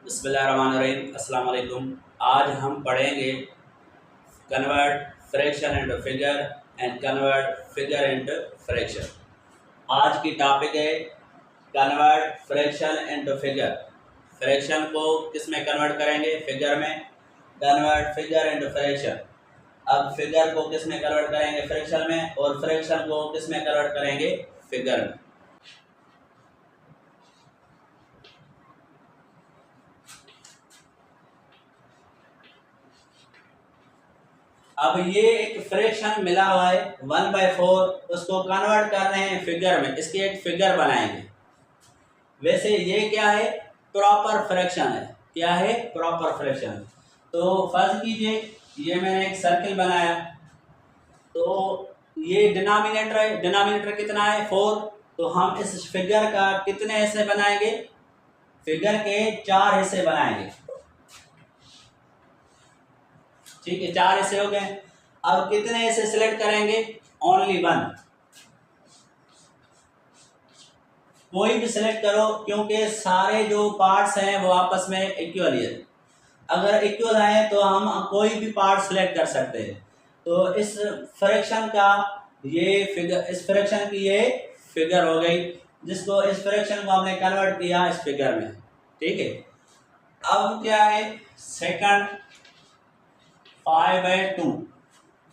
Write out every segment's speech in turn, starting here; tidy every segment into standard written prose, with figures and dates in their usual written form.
बिस्मिल्लाहिर्रहमानिर्रहीम। अस्सलाम वालेकुम। आज हम पढ़ेंगे convert fraction and figure and convert figure and fraction. आज की टॉपिक है convert fraction and figure. Fraction को किस में कन्वर्ट करेंगे? फिगर में। Convert figure and fraction. अब फिगर को किस में कन्वर्ट करेंगे? फ्रैक्शन में। और फ्रैक्शन को किस में कन्वर्ट करेंगे? फिगर में। अब ये एक फ्रैक्शन मिला हुआ है 1/4, उसको कन्वर्ट कर रहे हैं फिगर में। इसकी एक फिगर बनाएंगे। वैसे ये क्या है? प्रॉपर फ्रैक्शन है। क्या है? Proper fraction. तो फर्ज कीजिए ये मैंने एक सर्किल बनाया, तो ये डिनोमिनेटर है। डिनोमिनेटर कितना है? 4। तो हम इस फिगर का कितने हिस्से बनाएंगे? फिगर के 4 हिस्से बनाएंगे। ठीक है, 4 हिस्से हो गए। अब कितने हिस्से सिलेक्ट करेंगे? ओनली 1। कोई भी सिलेक्ट करो, क्योंकि सारे जो पार्ट्स हैं वो आपस में इक्वल है। अगर इक्वल है तो हम कोई भी पार्ट सिलेक्ट कर सकते हैं। तो इस फ्रैक्शन का ये फिगर, इस फ्रैक्शन की ये फिगर हो गई, जिसको इस फ्रैक्शन को हमने कन्वर्ट किया इस फिगर में। ठीक है। अब क्या है? सेकंड 5/2।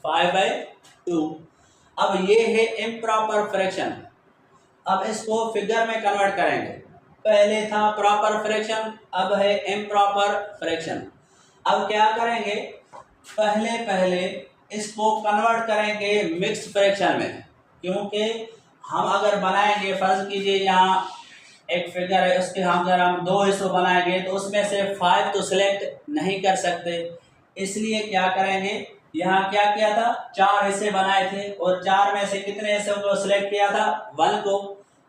5/2। अब ये है इम्प्रॉपर फ्रैक्शन। अब इसको फिगर में कन्वर्ट करेंगे। पहले था प्रॉपर फ्रैक्शन, अब है इम्प्रॉपर फ्रैक्शन। अब क्या करेंगे? पहले इसको कन्वर्ट करेंगे मिक्स्ड फ्रैक्शन में। क्योंकि हम अगर बनाएंगे, फर्ज कीजिए यहाँ एक फिगर है, उसके हम अगर हम 2 हिस्सों बनाएंगे तो उसमें से 5 तो सिलेक्ट नहीं कर सकते। इसलिए क्या करेंगे? यहाँ क्या किया था? 4 हिस्से बनाए थे, और 4 में से कितने हिस्सों को सिलेक्ट किया था? 1 को।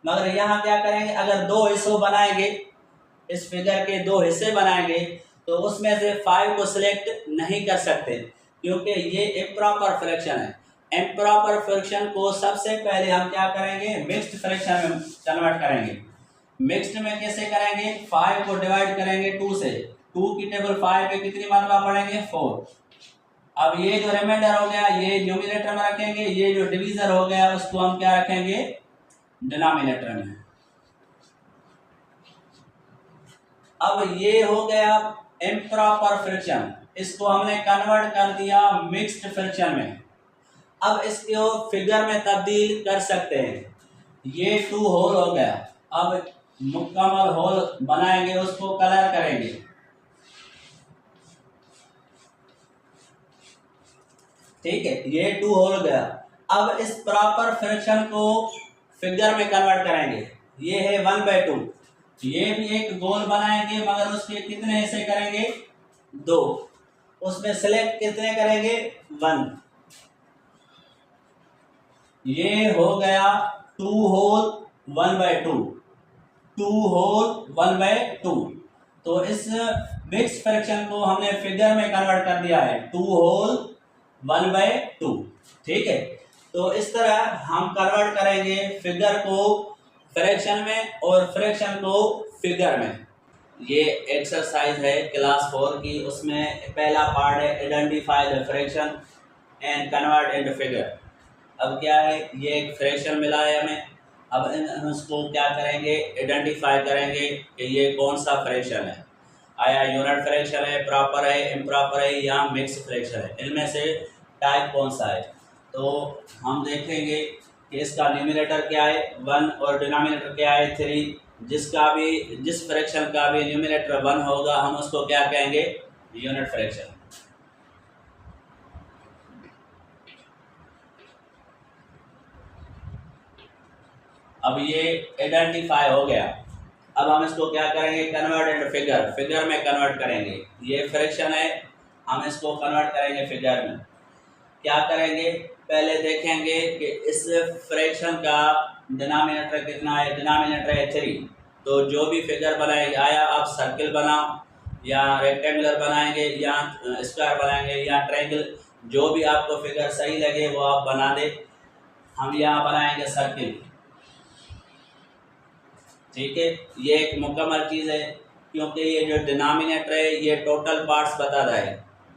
मगर यहाँ क्या करेंगे? अगर 2 हिस्सों बनाएंगे, इस फिगर के 2 हिस्से बनाएंगे, तो उसमें से 5 को सिलेक्ट नहीं कर सकते, क्योंकि ये इम्प्रॉपर फ्रैक्शन है। इम्प्रॉपर फ्रैक्शन को सबसे पहले हम क्या करेंगे? मिक्स्ड फ्रैक्शन में कन्वर्ट करेंगे। मिक्स्ड में कैसे करेंगे? 5 को डिवाइड करेंगे 2 से। 2 की टेबल 5 पे कितनी मरतबा पढ़ेंगे? 4। अब ये जो रिमाइंडर हो गया ये न्यूमरेटर में रखेंगे, ये जो डिवीजर हो गया उसको हम क्या रखेंगे? डिनोमिनेटर में। अब ये हो गया इम्प्रॉपर फ्रैक्शन, इसको हमने कन्वर्ट कर दिया मिक्स्ड फ्रैक्शन में। अब इसको फिगर में तब्दील कर सकते हैं। ये 2 होल हो गया। अब मुकम्मल होल बनाएंगे, उसको कलर करेंगे। ठीक है, ये 2 होल गया। अब इस प्रॉपर फ्रैक्शन को फिगर में कन्वर्ट करेंगे। ये है 1/2। ये भी एक गोल बनाएंगे, मगर उसके कितने हिस्से करेंगे? 2। उसमें सिलेक्ट कितने करेंगे? 1। ये हो गया 2 होल 1/2। 2 होल 1/2। तो इस मिक्स फ्रैक्शन को हमने फिगर में कन्वर्ट कर दिया है 2 होल 1/2। ठीक है। तो इस तरह हम कन्वर्ट करेंगे फिगर को फ्रैक्शन में और फ्रैक्शन को फिगर में। ये एक्सरसाइज है क्लास 4 की, उसमें पहला पार्ट है identify the fraction and convert into figure. अब क्या है? ये एक फ्रैक्शन मिला है हमें। अब हम उसको क्या करेंगे? आइडेंटिफाई करेंगे कि ये कौन सा फ्रैक्शन है। आया यूनिट फ्रैक्शन है, प्रॉपर है, इम्प्रॉपर है, या मिक्स फ्रैक्शन है। इनमें से टाइप कौन सा है? तो हम देखेंगे कि इसका न्यूमरेटर क्या है 1 और डिनोमिनेटर क्या है 3। जिस फ्रैक्शन का भी न्यूमरेटर 1 होगा हम उसको क्या कहेंगे? Unit fraction. अब ये आइडेंटिफाई हो गया। अब हम इसको क्या करेंगे? Convert into figure. फिगर में कन्वर्ट करेंगे। ये फ्रैक्शन है, हम इसको कन्वर्ट करेंगे फिगर में। क्या करेंगे? पहले देखेंगे कि इस फ्रैक्शन का डिनोमिनेटर कितना है। डिनोमिनेटर है 3। तो जो भी फिगर बनाएंगे, आया आप सर्किल बनाओ या रेक्टेंगुलर बनाएंगे या स्क्वायर बनाएंगे या ट्रायंगल, जो भी आपको फिगर सही लगे वो आप बना दे। हम यहाँ बनाएंगे सर्किल। ठीक है, ये एक मुकम्मल चीज़ है। क्योंकि ये जो डिनोमिनेटर है ये टोटल पार्ट्स बता रहा है।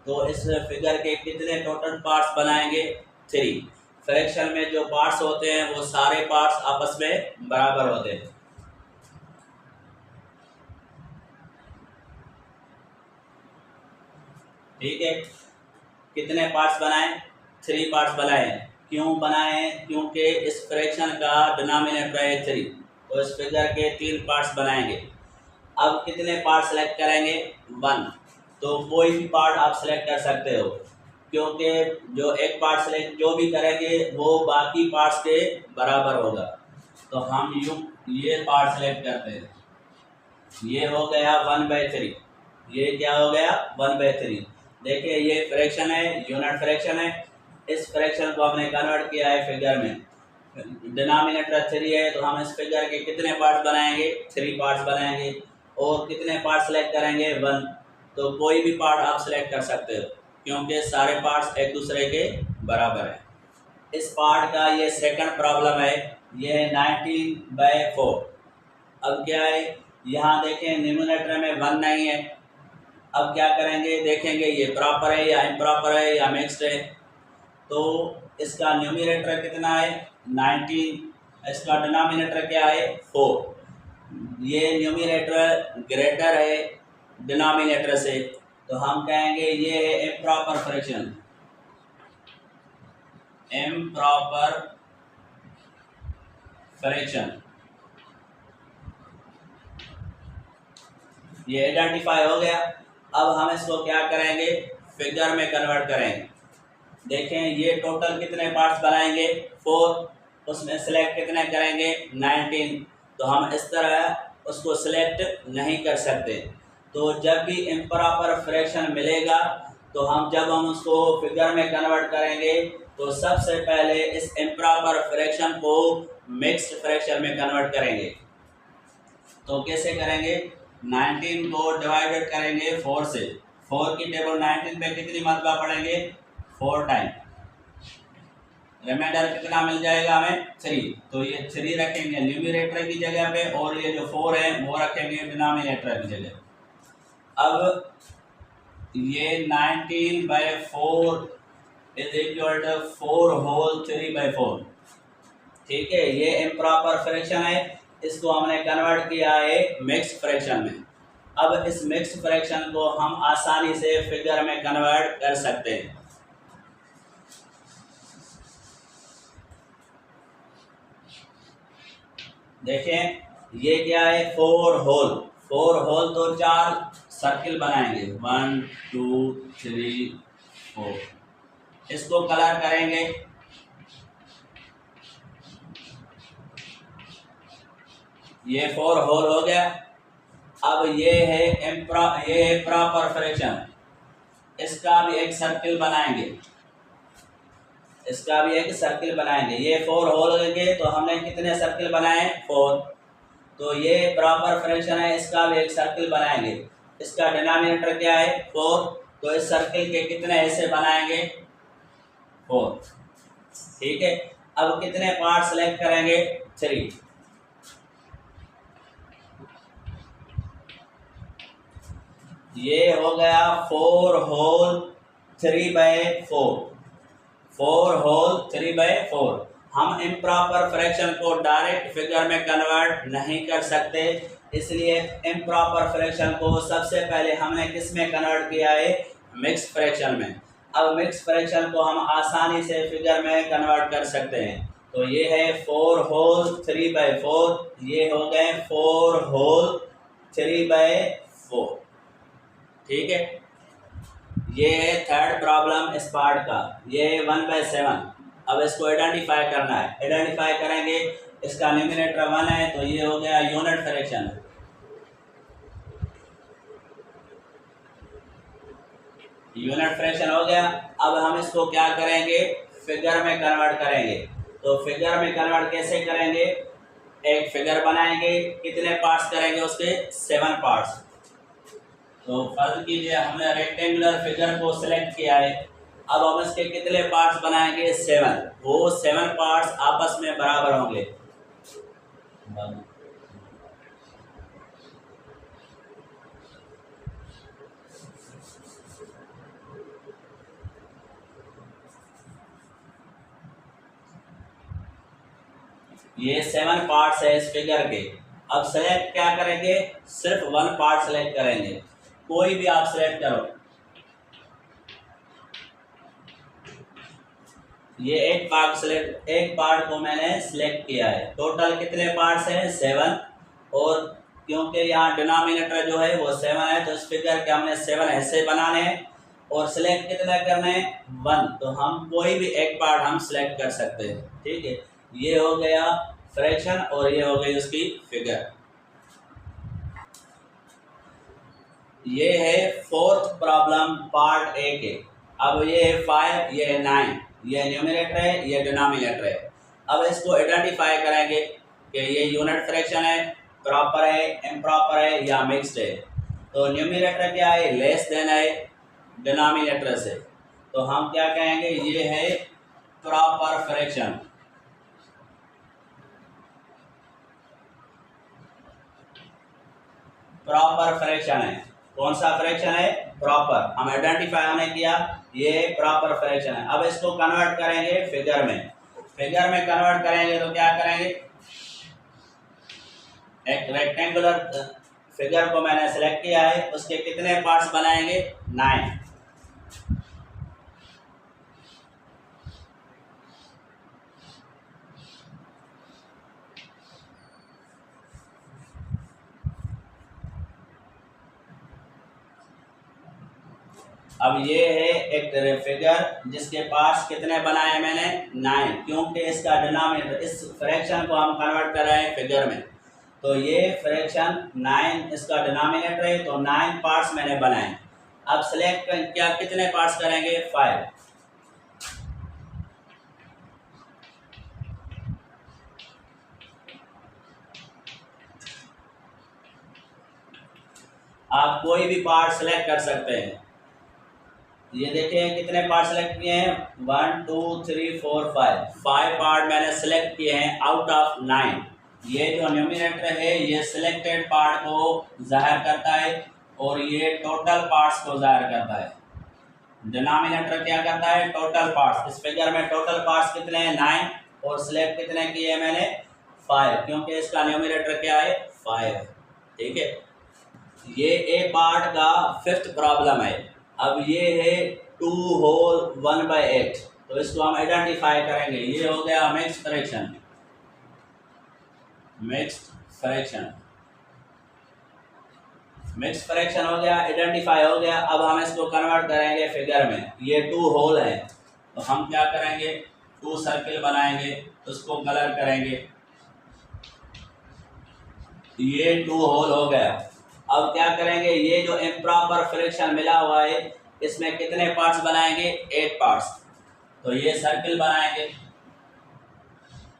तो इस फिगर के कितने टोटल पार्ट्स बनाएंगे? 3। फ्रैक्शन में जो पार्ट्स होते हैं वो सारे पार्ट्स आपस में बराबर होते हैं। ठीक है, कितने पार्ट्स बनाए? 3 पार्ट्स बनाए। क्यों बनाए? क्योंकि इस फ्रैक्शन का डिनोमिनेटर है 3, तो इस फिगर के 3 पार्ट्स बनाएंगे। अब कितने पार्ट सेलेक्ट करेंगे? 1। तो कोई भी पार्ट आप सेलेक्ट कर सकते हो, क्योंकि जो एक पार्ट सेलेक्ट जो भी करेंगे वो बाकी पार्ट्स के बराबर होगा। तो हम ये पार्ट सेलेक्ट करते हैं। ये हो गया 1/3। ये क्या हो गया? 1/3। देखिए ये फ्रैक्शन है, यूनिट फ्रैक्शन है। इस फ्रैक्शन को हमने कन्वर्ट किया है फिगर में। डिनोमिनेटर 3 है, तो हम इस फिगर के कितने पार्ट्स बनाएंगे? 3 पार्ट्स बनाएंगे। और कितने पार्ट सेलेक्ट करेंगे? 1। तो कोई भी पार्ट आप सेलेक्ट कर सकते हो, क्योंकि सारे पार्ट्स एक दूसरे के बराबर है। इस पार्ट का ये सेकंड प्रॉब्लम है, ये है 19/4। अब क्या है, यहाँ देखें न्यूमरेटर में 1 नहीं है। अब क्या करेंगे? देखेंगे ये प्रॉपर है या इम्प्रॉपर है या मिक्स्ड है। तो इसका न्यूमरेटर कितना है? 19। इसका डिनोमिनेटर क्या है? 4। ये न्यूमरेटर ग्रेटर है डिनोमिनेटर से, तो हम कहेंगे ये है इम्प्रॉपर फ्रैक्शन। इम्प्रॉपर फ्रैक्शन ये आइडेंटिफाई हो गया। अब हम इसको क्या करेंगे? फिगर में कन्वर्ट करेंगे। देखें ये टोटल कितने पार्ट्स बनाएंगे? 4। उसमें सेलेक्ट कितने करेंगे? 19। तो हम इस तरह उसको सिलेक्ट नहीं कर सकते। तो जब भी इम्प्रॉपर फ्रैक्शन मिलेगा, तो जब हम उसको फिगर में कन्वर्ट करेंगे, तो सबसे पहले इस इम्प्रॉपर फ्रैक्शन को मिक्स्ड फ्रैक्शन में कन्वर्ट करेंगे। तो कैसे करेंगे? 19 को डिवाइडेड करेंगे 4 से। 4 की टेबल 19 पे कितनी मरतबा पढ़ेंगे? 4 टाइम। रिमाइंडर कितना मिल जाएगा हमें? 3। तो ये 3 रखेंगे न्यूमरेटर की जगह पे, और ये जो 4 है वो रखेंगे डिनोमिनेटर की जगह। अब ये 19/4 इज इक्वल टू 4 होल 3/4। ठीक है, ये इम्प्रॉपर फ्रैक्शन है, इसको हमने कन्वर्ट किया है मिक्स्ड फ्रैक्शन में। अब इस मिक्स्ड फ्रैक्शन को हम आसानी से फिगर में कन्वर्ट कर सकते हैं। देखें ये क्या है? 4 होल। 4 होल तो 4 सर्किल बनाएंगे, 1 2 3 4। इसको कलर करेंगे। ये 4 होल हो गया। अब ये है प्रॉपर फ्रैक्शन, इसका भी एक सर्किल बनाएंगे। इसका भी एक सर्किल बनाएंगे। ये 4 होल हो गए, तो हमने कितने सर्किल बनाए? 4। तो ये प्रॉपर फ्रैक्शन है, इसका भी एक सर्किल बनाएंगे। इसका डिनोमिनेटर क्या है? 4। तो इस सर्किल के कितने हिस्से बनाएंगे? 4। ठीक है, अब कितने पार्ट सेलेक्ट करेंगे? 3। ये हो गया 4 होल 3/4। 4 होल 3/4। हम इम्प्रॉपर फ्रैक्शन को डायरेक्ट फिगर में कन्वर्ट नहीं कर सकते, इसलिए इम्प्रॉपर फ्रैक्शन को सबसे पहले हमने किस में कन्वर्ट किया है? मिक्स्ड फ्रैक्शन में। अब मिक्स्ड फ्रैक्शन को हम आसानी से फिगर में कन्वर्ट कर सकते हैं। तो ये है 4 होल 3/4। ये हो गए 4 होल 3/4। ठीक है, ये है थर्ड प्रॉब्लम इस पार्ट का। ये है 1/7। अब इसको आइडेंटिफाई करना है। आइडेंटिफाई करेंगे, इसका न्यूमरेटर 1 है, तो ये हो गया यूनिट फ्रैक्शन। यूनिट फ्रैक्शन हो गया। अब हम इसको क्या करेंगे? फिगर में कन्वर्ट करेंगे। तो फिगर में कन्वर्ट कैसे करेंगे? एक फिगर बनाएंगे। कितने पार्ट्स करेंगे उसके? 7 पार्ट्स। तो फर्ज कीजिए हमने रेक्टेंगुलर फिगर को सिलेक्ट किया है। अब हम इसके कितने पार्ट्स बनाएंगे? 7। वो 7 पार्ट्स आपस में बराबर होंगे। ये 7 पार्ट्स है इस फिगर के। अब सेलेक्ट क्या करेंगे, सिर्फ 1 पार्ट सेलेक्ट करेंगे, कोई भी आप सेलेक्ट करो। ये एक पार्ट को मैंने सिलेक्ट किया है। टोटल कितने पार्ट्स हैं, 7। और क्योंकि यहाँ डिनोमिनेटर जो है वो 7 है, तो इस फिगर के हमने 7 हिस्से बनाने हैं और सिलेक्ट कितना करना है, 1। तो हम कोई भी एक पार्ट हम सिलेक्ट कर सकते हैं, ठीक है। ये हो गया फ्रैक्शन और ये हो गई उसकी फिगर। ये है 4th प्रॉब्लम पार्ट ए के। अब ये है 5, ये है 9, ये न्यूमरेटर है, ये डिनोमिनेटर है। अब इसको आइडेंटिफाई करेंगे कि ये यूनिट फ्रैक्शन है, प्रॉपर है, इम्प्रॉपर है या मिक्स्ड है। तो न्यूमरेटर क्या है, लेस देन है डिनोमिनेटर से, तो हम क्या कहेंगे, ये है प्रॉपर फ्रैक्शन। प्रॉपर फ्रैक्शन है, कौन सा फ्रैक्शन है, प्रॉपर। हम आइडेंटिफाई हमने किया, ये प्रॉपर फ्रैक्शन है। अब इसको कन्वर्ट करेंगे फिगर में। फिगर में कन्वर्ट करेंगे तो क्या करेंगे, एक रेक्टेंगुलर फिगर को मैंने सेलेक्ट किया है, उसके कितने पार्ट्स बनाएंगे, 9। अब ये है एक फिगर जिसके पास कितने बनाए मैंने, 9, क्योंकि इसका डिनोमिनेटर, इस फ्रैक्शन को हम कन्वर्ट कर रहे हैं फिगर में। तो ये फ्रैक्शन 9 इसका डिनोमिनेटर है, तो 9 पार्ट्स मैंने बनाए। अब सिलेक्ट क्या कितने पार्ट्स करेंगे, 5। आप कोई भी पार्ट सिलेक्ट कर सकते हैं। ये देखिए कितने पार्ट सेलेक्ट किए हैं, 1 2 3 4 5 पार्ट मैंने सेलेक्ट किए हैं आउट ऑफ 9। ये जो न्यूमरेटर है ये सिलेक्टेड पार्ट को जाहिर करता है और ये टोटल पार्ट्स को जाहिर करता है। डिनोमिनेटर क्या करता है, टोटल पार्ट्स। इस फिगर में टोटल पार्ट्स कितने हैं, 9, और सिलेक्ट कितने किए हैं मैंने, 5, क्योंकि इसका न्यूमरेटर क्या है, 5 है, ठीक है। ये ए पार्ट का 5th प्रॉब्लम है। अब ये है 2 होल 1/8, तो इसको हम आइडेंटिफाई करेंगे। ये हो गया mixed fraction, mixed fraction, mixed fraction हो गया, आइडेंटिफाई हो गया। अब हम इसको कन्वर्ट करेंगे फिगर में। ये 2 होल है, तो हम क्या करेंगे, 2 सर्किल बनाएंगे, उसको कलर करेंगे। ये 2 होल हो गया। अब क्या करेंगे, ये जो इम्प्रॉपर फ्रैक्शन मिला हुआ है इसमें कितने पार्ट्स बनाएंगे, 8 पार्ट्स। तो ये सर्किल बनाएंगे,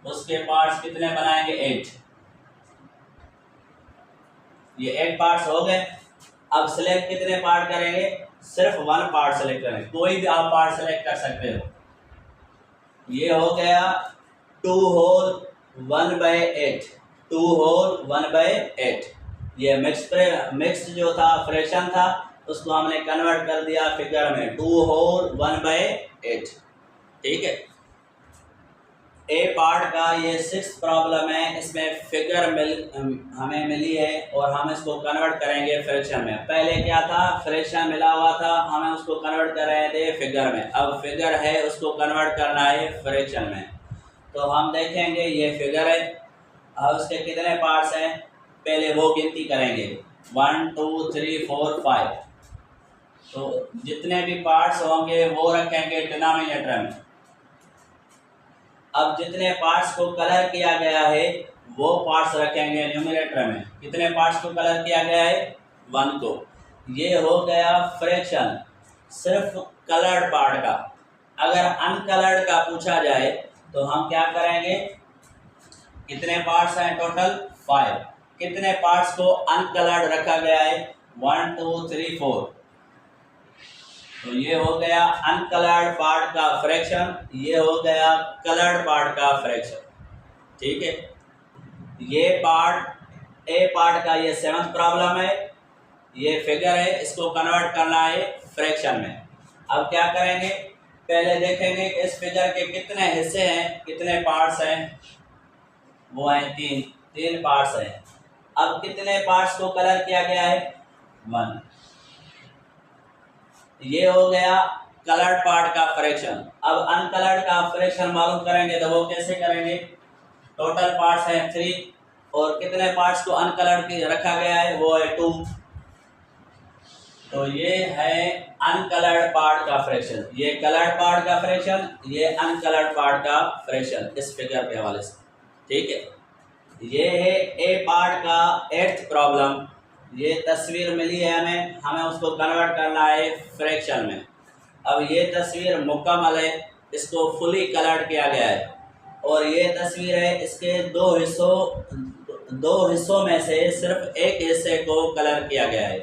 उसके पार्ट्स कितने बनाएंगे, 8। ये 8 पार्ट्स हो गए। अब सिलेक्ट कितने पार्ट करेंगे, सिर्फ 1 पार्ट सेलेक्ट करेंगे, कोई भी आप पार्ट सेलेक्ट कर सकते हो। ये हो गया 2 होल 1/8, 2 होल 1/8। ये मिक्स्ड जो था फ्रैक्शन था, उसको हमने कन्वर्ट कर दिया फिगर में, 2 होल 1/8, ठीक है। ए पार्ट का ये 6th प्रॉब्लम है। इसमें फिगर हमें मिली है और हम इसको कन्वर्ट करेंगे फ्रैक्शन में। पहले क्या था, फ्रैक्शन मिला हुआ था, हमें उसको कन्वर्ट कर रहे थे फिगर में। अब फिगर है, उसको कन्वर्ट करना है फ्रैक्शन में। तो हम देखेंगे ये फिगर है, अब उसके कितने पार्ट्स हैं, पहले वो गिनती करेंगे, 1 2 3 4 5। तो जितने भी पार्ट्स होंगे वो रखेंगे डिनोमिनेटर में। अब जितने पार्ट्स को कलर किया गया है वो पार्ट्स रखेंगे न्यूमरेटर में। कितने पार्ट्स को कलर किया गया है, 1 को। ये हो गया फ्रैक्शन सिर्फ कलर्ड पार्ट का। अगर अनकलर्ड का पूछा जाए तो हम क्या करेंगे, कितने पार्ट्स हैं टोटल, 5। कितने पार्ट्स को अनकलर्ड रखा गया है, 1 2 3 4। तो ये हो गया अनकलर्ड पार्ट का फ्रैक्शन, ये हो गया कलर्ड पार्ट का फ्रैक्शन, ठीक है। ये पार्ट ए पार्ट का ये 7th प्रॉब्लम है। ये फिगर है, इसको कन्वर्ट करना है फ्रैक्शन में। अब क्या करेंगे, पहले देखेंगे कि इस फिगर के कितने हिस्से हैं, कितने पार्ट्स हैं। वो है तीन, तीन पार्ट्स हैं। अब कितने पार्ट्स को कलर किया गया है? 1। ये हो गया कलर्ड पार्ट का फ्रैक्शन। अब अनकलर्ड का फ्रैक्शन मालूम करेंगे, तो वो कैसे करेंगे? टोटल पार्ट्स हैं 3 और कितने पार्ट्स को अनकलर्ड रखा गया है? वो है 2। तो ये है अनकलर्ड पार्ट का फ्रैक्शन, ये कलर्ड पार्ट का फ्रैक्शन, ये अनकलर्ड पार्ट का फ्रैक्शन इस फिगर के हवाले से। ठीक है, ये है ए पार्ट का 8th प्रॉब्लम। ये तस्वीर मिली है हमें, हमें उसको कन्वर्ट करना है फ्रैक्शन में। अब ये तस्वीर मुकम्मल है, इसको फुली कलर्ड किया गया है और ये तस्वीर है, इसके दो हिस्सों में से सिर्फ एक हिस्से को कलर किया गया है।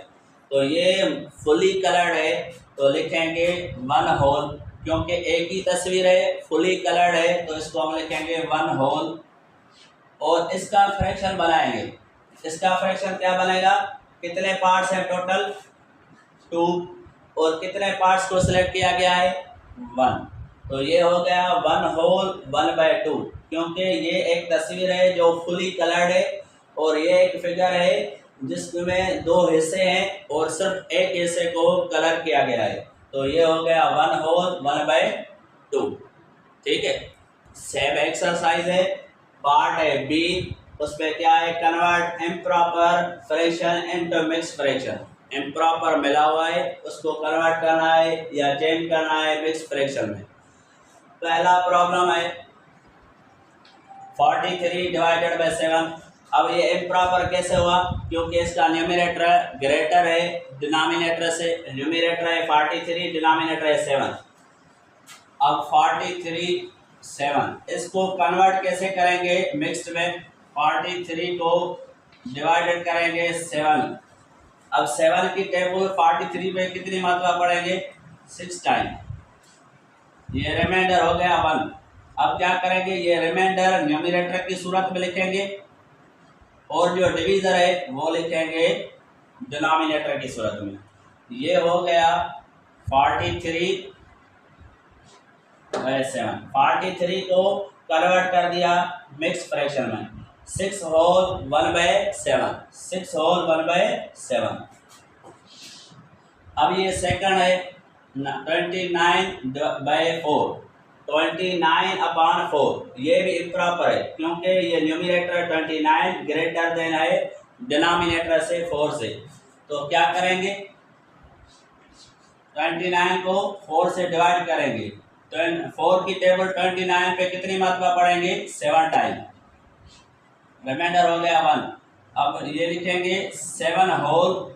तो ये फुली कलर्ड है, तो लिखेंगे 1 होल, क्योंकि एक ही तस्वीर है, फुली कलर्ड है, तो इसको हम लिखेंगे 1 होल। और इसका फ्रैक्शन बनाएंगे। इसका फ्रैक्शन क्या बनेगा? कितने पार्ट्स हैं टोटल? 2 और कितने पार्ट्स को सिलेक्ट किया गया है? 1। तो ये हो गया 1 होल 1/2, क्योंकि ये एक तस्वीर है जो फुली कलर्ड है और ये एक फिगर है जिसमें 2 हिस्से हैं और सिर्फ एक हिस्से को कलर किया गया है। तो ये हो गया 1 होल 1/2। ठीक है, सेम एक्सरसाइज है, पार्ट है बी, उस पर क्या है? Convert improper fraction into mix fraction. Improper मिला हुआ है, उसको कन्वर्ट करना है या चेंज करना है मिक्स फ्रैक्शन में। पहला प्रॉब्लम है 43 डिवाइडेड बाय 7। अब ये इम्प्रॉपर कैसे हुआ? क्योंकि इसका न्यूमरेटर ग्रेटर है डिनोमिनेटर से। न्यूमरेटर है 43, डिनोमिनेटर है 7। अब 43 7, इसको कन्वर्ट कैसे करेंगे मिक्स्ड में? 43 को डिवाइडेड करेंगे 7। अब 7 की टेबल 43 पे कितनी मात्रा पड़ेंगे? 6 टाइम। ये रिमाइंडर हो गया 1। अब क्या करेंगे? ये रिमाइंडर न्यूमरेटर की सूरत में लिखेंगे और जो डिवीजर है वो लिखेंगे डिनोमिनेटर की सूरत में। ये हो गया 43/7। 43 को कन्वर्ट कर दिया मिक्स फ्रैक्शन में। 6 होल 1/7, 6 होल 1/7। अब ये सेकंड है 29/4, 29/4। ये भी इम्प्रॉपर है क्योंकि ये न्यूमरेटर 29 ग्रेटर देन है डिनोमिनेटर से 4 से। तो क्या करेंगे? 29 को 4 से डिवाइड करेंगे। 4 की टेबल 29 पे कितनी मात्रा पढ़ेंगे? 7 टाइम। रिमाइंडर हो गया 1। अब ये लिखेंगे 7 होल,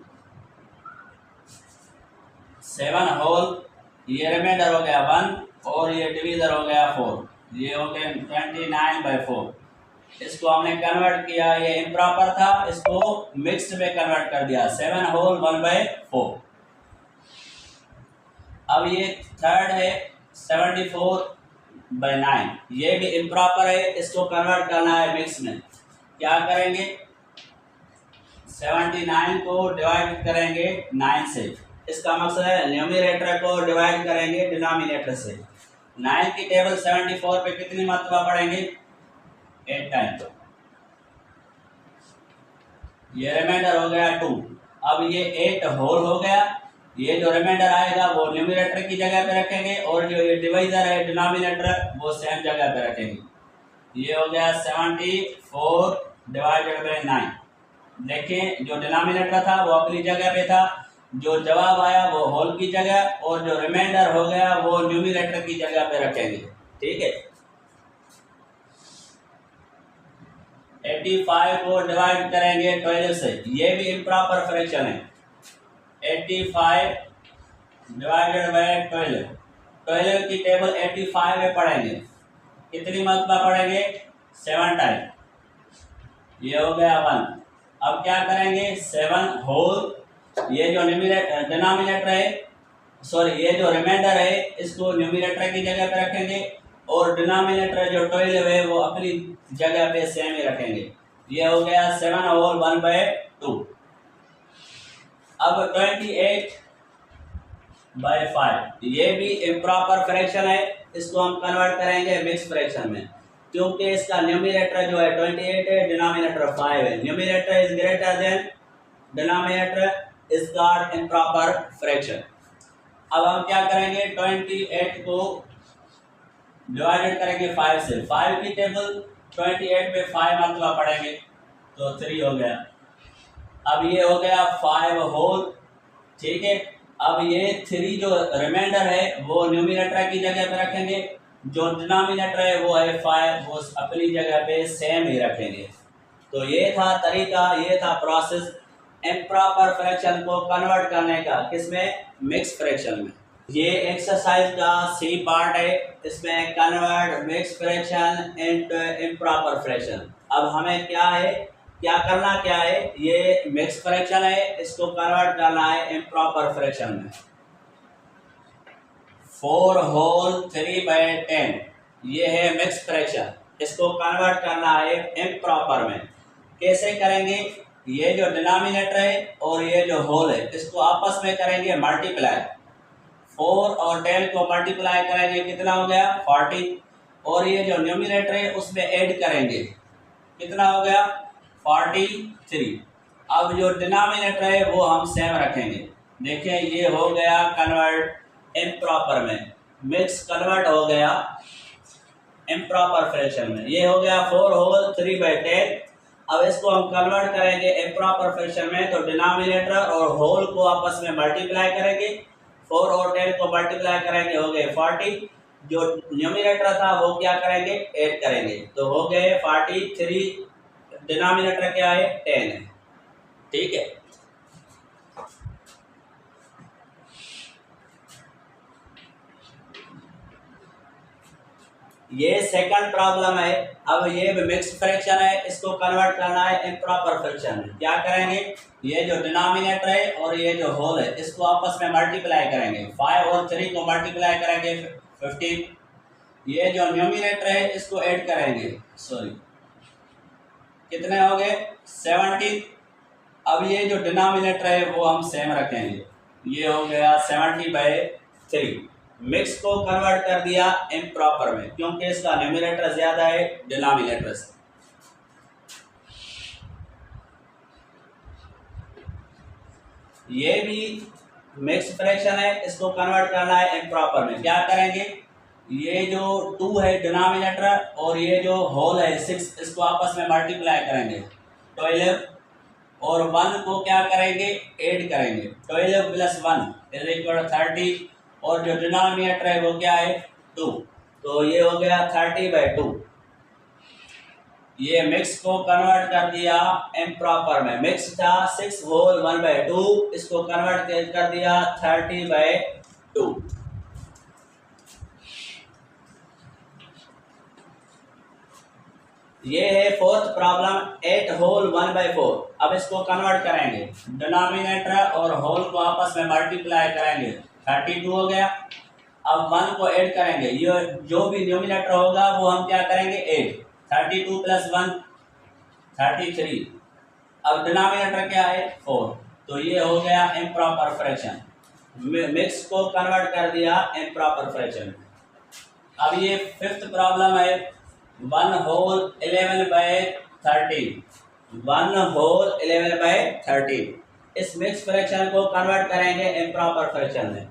ये रिमाइंडर हो गया 1 और ये डिवीजर हो गया 4। ये हो गए 29/4। इसको हमने कन्वर्ट किया, ये इम्प्रॉपर था, इसको मिक्स्ड में कन्वर्ट कर दिया 7 होल 1/4। अब ये थर्ड है 74/9। ये भी इम्प्रॉपर है, इसको कन्वर्ट करना है मिक्स में। क्या करेंगे? 79 को डिवाइड करेंगे 9 से। इसका मकसद है न्यूमरेटर को डिवाइड करेंगे डिनोमिनेटर से। 9 की टेबल 74 पे कितनी मात्रा पढ़ेंगे? 8 टाइम। ये रिमाइंडर हो गया 2। अब ये 8 होल हो गया। ये जो रिमाइंडर आएगा वो न्यूमरेटर की जगह पे रखेंगे और जो ये डिवाइजर है डिनोमिनेटर वो सेम जगह पे रखेंगे। ये हो गया 74/9। देखें, जो डिनोमिनेटर था वो अपनी जगह पे था, जो जवाब आया वो होल की जगह और जो रिमाइंडर हो गया वो न्यूमरेटर की जगह पे रखेंगे। ठीक है, 85 को डिवाइड करेंगे 12 से। ये भी इम्प्रॉपर फ्रैक्शन है। 85 डिवाइडेड बाय 12। 12 की टेबल 85 में पढ़ेंगे। कितनी मात्रा पढ़ेंगे? 7 टाइम। ये हो गया 1। अब क्या करेंगे? 7 होल, ये जो डिनोमिनेटर है, सॉरी ये जो रिमाइंडर है इसको न्यूमरेटर की जगह पे रखेंगे और डिनोमिनेटर जो 12 है वो अपनी जगह पे सेम ही रखेंगे। ये हो गया 7 होल 1/2। अब 28/5 ये भी इम्प्रॉपर फ्रैक्शन है, इसको हम कन्वर्ट करेंगे मिक्स फ्रैक्शन में। क्योंकि इसका न्यूमरेटर जो है 28 है, डिनोमिनेटर 5 है। Numerator is greater than denominator is got improper fraction. अब हम क्या करेंगे, 28 को डिवाइडेड करेंगे 5 से। 5 की टेबल 28 पे 5 मरतबा पढ़ेंगे तो 3 हो गया। अब ये हो गया 5 होल, ठीक है। अब ये 3 जो रिमाइंडर है वो न्यूमरेटर की जगह पे रखेंगे, जो डिनोमिनेटर है वो है 5, वो अपनी जगह पे सेम ही रखेंगे। तो ये था तरीका, ये था प्रोसेस इम्प्रॉपर फ्रैक्शन को कन्वर्ट करने का, किसमें, मिक्स फ्रैक्शन में। ये एक्सरसाइज का सी पार्ट है, इसमें convert mix fraction into improper fraction. अब हमें क्या है, क्या करना क्या है, ये मिक्स फ्रैक्शन है, इसको कन्वर्ट करना है इम्प्रॉपर फ्रैक्शन में। 4 होल 3/10 ये है मिक्स फ्रैक्शन, इसको कन्वर्ट करना है इम्प्रॉपर में। कैसे करेंगे, ये जो डिनोमिनेटर है और ये जो होल है इसको आपस में करेंगे मल्टीप्लाई। 4 और 10 को मल्टीप्लाई करेंगे, कितना हो गया 40, और ये जो न्यूमरेटर है उसमें ऐड करेंगे, कितना हो गया 43। अब जो डिनोमिनेटर है वो हम सेम रखेंगे। देखिए ये हो गया कन्वर्ट इम्प्रॉपर में, मिक्स कन्वर्ट हो गया इम्प्रॉपर फ्रैक्शन में। ये हो गया 4 होल 3/10। अब इसको हम कन्वर्ट करेंगे इम्प्रॉपर फ्रैक्शन में, तो डिनोमिनेटर और होल को आपस में मल्टीप्लाई करेंगे। 4 और 10 को मल्टीप्लाई करेंगे, हो गए 40। जो न्यूमरेटर था वो क्या करेंगे, ऐड करेंगे, तो हो गए 43। डिनोमिनेटर क्या है 10 है, ठीक है। ये सेकंड प्रॉब्लम है। अब ये मिक्स फ्रैक्शन है, इसको कन्वर्ट करना है इम्प्रॉपर फ्रैक्शन में। क्या करेंगे, ये जो डिनोमिनेटर है और ये जो होल है इसको आपस में मल्टीप्लाई करेंगे। 5 और 3 को मल्टीप्लाई करेंगे 15। ये जो न्यूमरेटर है इसको ऐड करेंगे, सॉरी कितने हो गए 17। अब ये जो डिनोमिनेटर है वो हम सेम रखेंगे, ये हो गया 70/3। मिक्स को कन्वर्ट कर दिया इम्प्रॉपर में, क्योंकि इसका न्यूमरेटर ज्यादा है डिनोमिनेटर से। ये भी मिक्स फ्रैक्शन है, इसको कन्वर्ट करना है इम्प्रॉपर में। क्या करेंगे, ये जो 2 है डिनोमिनेटर और ये जो होल है 6, इसको आपस में मल्टीप्लाई करेंगे 12, और 1 को क्या करेंगे, ऐड करेंगे। 12 + 1 = 30, और जो डिनोमिनेटर है वो क्या है 2, तो ये हो गया 30/2। ये मिक्स को कन्वर्ट कर दिया इम्प्रॉपर में। मिक्स था 6 होल 1/2, इसको कन्वर्ट कर दिया 30/2। ये है फोर्थ प्रॉब्लम, 8 होल 1/4। अब इसको कन्वर्ट करेंगे, डिनोमिनेटर और होल को आपस में मल्टीप्लाई करेंगे, 32 हो गया। अब 1 को ऐड करेंगे, ये जो भी न्यूमरेटर होगा वो हम क्या करेंगे, ऐड। 32 + 1 33। अब डिनोमिनेटर क्या है 4, तो ये हो गया इम्प्रॉपर फ्रैक्शन। मिक्स को कन्वर्ट कर दिया इम्प्रॉपर फ्रैक्शन। अब ये फिफ्थ प्रॉब्लम है, 1 होल 11/13। 1 होल 11/13। इस मिक्स फ्रैक्शन को कन्वर्ट करेंगे इम्प्रॉपर फ्रैक्शन में।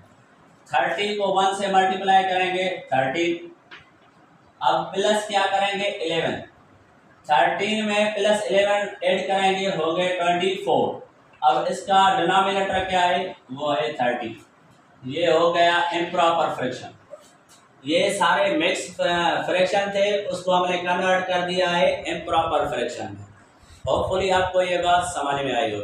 30 को 1 से मल्टीप्लाई करेंगे 30। अब प्लस क्या करेंगे 11, 13 में +11 ऐड करेंगे, हो गए 24। अब इसका डिनोमिनेटर क्या है, वो है 30। ये हो गया इम्प्रॉपर फ्रैक्शन। ये सारे मिक्स फ्रैक्शन थे, उसको हमने कन्वर्ट कर दिया है इम्प्रॉपर फ्रैक्शन में। होपफुली आपको ये बात समझ में आई हो।